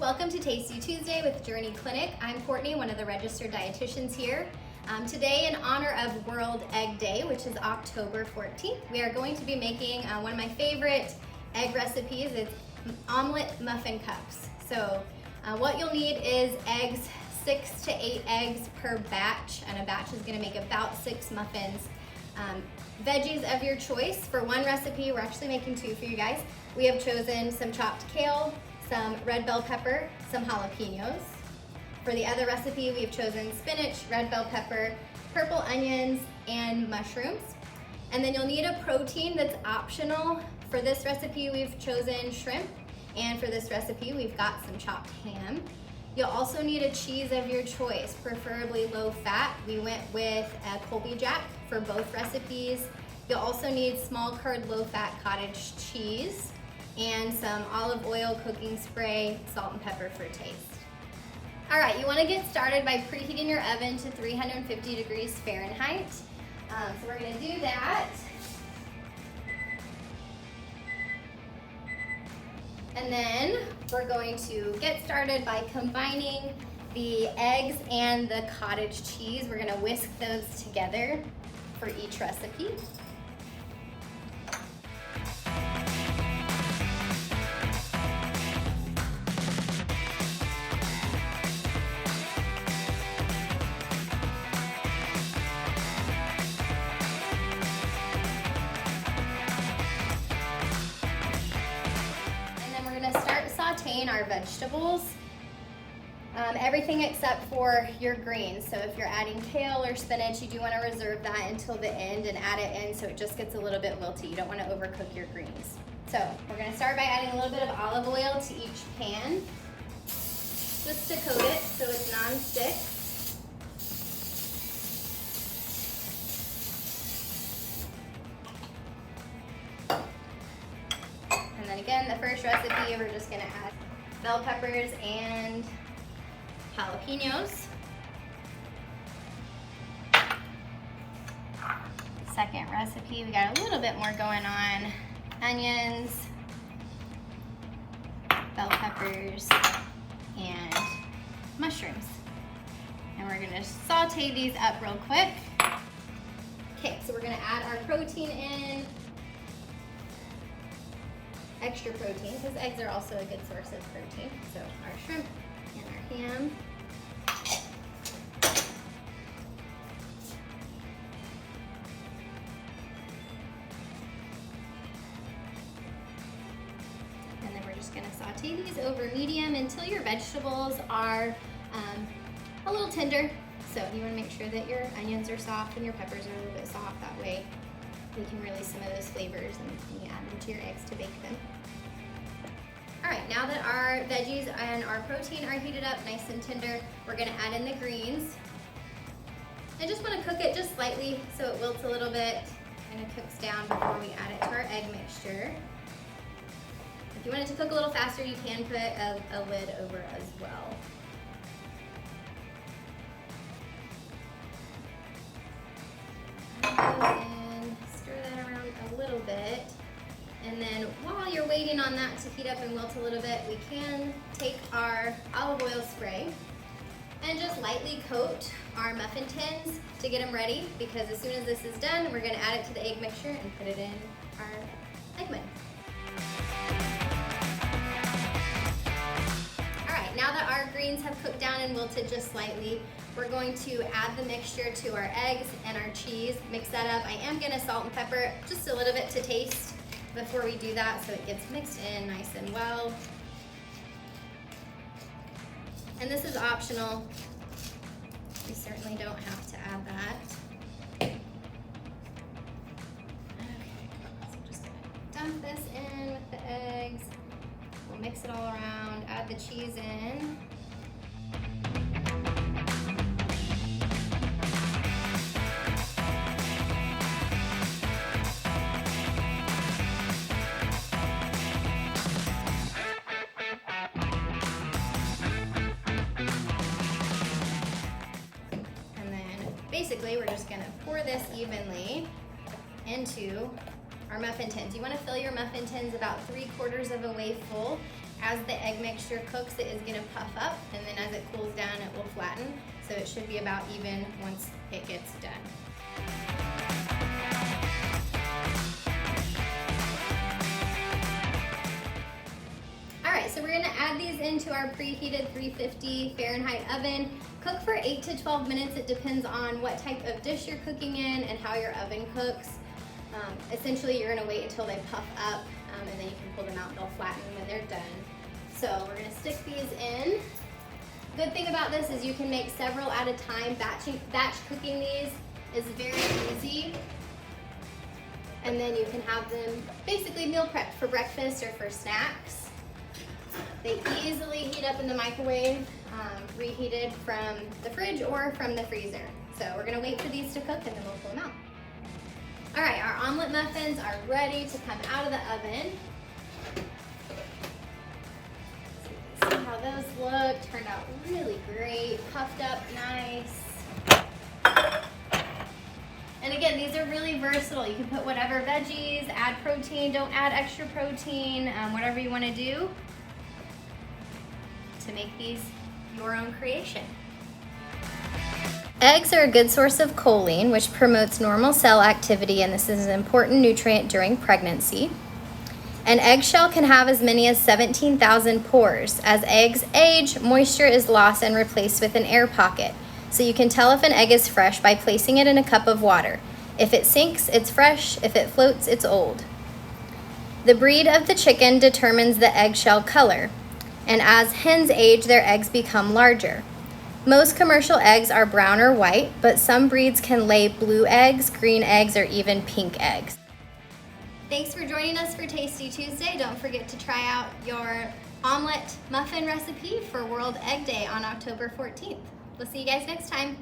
Welcome to Tasty Tuesday with Journey Clinic. I'm Courtney, one of the registered dietitians here. Today, in honor of World Egg Day, which is October 14th, we are going to be making one of my favorite egg recipes. It's omelet muffin cups. So what you'll need is eggs, 6 to 8 eggs per batch, and a batch is going to make about 6 muffins. Veggies of your choice. For one recipe, we're actually making 2 for you guys. We have chosen some chopped kale, some red bell pepper, some jalapenos. For the other recipe, we've chosen spinach, red bell pepper, purple onions, and mushrooms. And then you'll need a protein that's optional. For this recipe, we've chosen shrimp, and for this recipe, we've got some chopped ham. You'll also need a cheese of your choice, preferably low fat. We went with a Colby Jack for both recipes. You'll also need small curd, low fat cottage cheese, and some olive oil, cooking spray, salt and pepper for taste. All right, you wanna get started by preheating your oven to 350 degrees Fahrenheit. So we're gonna do that. And then we're going to get started by combining the eggs and the cottage cheese. We're gonna whisk those together for each recipe. Sauteing our vegetables, everything except for your greens. So if you're adding kale or spinach, you do want to reserve that until the end and add it in so it just gets a little bit wilty. You don't want to overcook your greens. So we're going to start by adding a little bit of olive oil to each pan, just to coat it so it's non-stick. And then again, the first recipe, we're just gonna add bell peppers and jalapenos. Second recipe, we got a little bit more going on. Onions, bell peppers, and mushrooms. And we're gonna saute these up real quick. Okay, so we're gonna add our protein in. Extra protein, because eggs are also a good source of protein. So our shrimp and our ham. And then we're just going to saute these over medium until your vegetables are a little tender. So you want to make sure that your onions are soft and your peppers are a little bit soft. That way you can release some of those flavors and you add them to your eggs to bake them. All right, now that our veggies and our protein are heated up nice and tender, we're gonna add in the greens. I just wanna cook it just slightly so it wilts a little bit and it cooks down before we add it to our egg mixture. If you want it to cook a little faster, you can put a lid over as well. And stir that around a little bit. And then while you're waiting on that to heat up and wilt a little bit, we can take our olive oil spray and just lightly coat our muffin tins to get them ready, because as soon as this is done, we're gonna add it to the egg mixture and put it in our egg muffin. All right, now that our greens have cooked down and wilted just slightly, we're going to add the mixture to our eggs and our cheese, mix that up. I am gonna salt and pepper just a little bit to taste before we do that so it gets mixed in nice and well. And this is optional. You certainly don't have to add that. Okay, so I'm just gonna dump this in with the eggs. We'll mix it all around, add the cheese in. Basically, we're just gonna pour this evenly into our muffin tins. You wanna fill your muffin tins about 3/4 of a way full. as the egg mixture cooks, it is gonna puff up, and then as it cools down, it will flatten. So it should be about even once it gets done. All right, so we're gonna add these into our preheated 350 Fahrenheit oven. Cook for 8 to 12 minutes. It depends on what type of dish you're cooking in and how your oven cooks. Essentially, you're gonna wait until they puff up, and then you can pull them out and they'll flatten when they're done. So we're gonna stick these in. Good thing about this is you can make several at a time. Batch cooking these is very easy. And then you can have them basically meal prepped for breakfast or for snacks. They easily heat up in the microwave, reheated from the fridge or from the freezer. So we're gonna wait for these to cook and then we'll pull them out. All right, our omelet muffins are ready to come out of the oven. See how those look, turned out really great, puffed up nice. And again, these are really versatile. You can put whatever veggies, add protein, don't add extra protein, whatever you wanna do to make these your own creation. Eggs are a good source of choline, which promotes normal cell activity, and this is an important nutrient during pregnancy. An eggshell can have as many as 17,000 pores. As eggs age, moisture is lost and replaced with an air pocket. So you can tell if an egg is fresh by placing it in a cup of water. If it sinks, it's fresh. If it floats, it's old. The breed of the chicken determines the eggshell color, and as hens age, their eggs become larger. Most commercial eggs are brown or white, but some breeds can lay blue eggs, green eggs, or even pink eggs. Thanks for joining us for Tasty Tuesday. Don't forget to try out your omelet muffin recipe for World Egg Day on October 14th. We'll see you guys next time.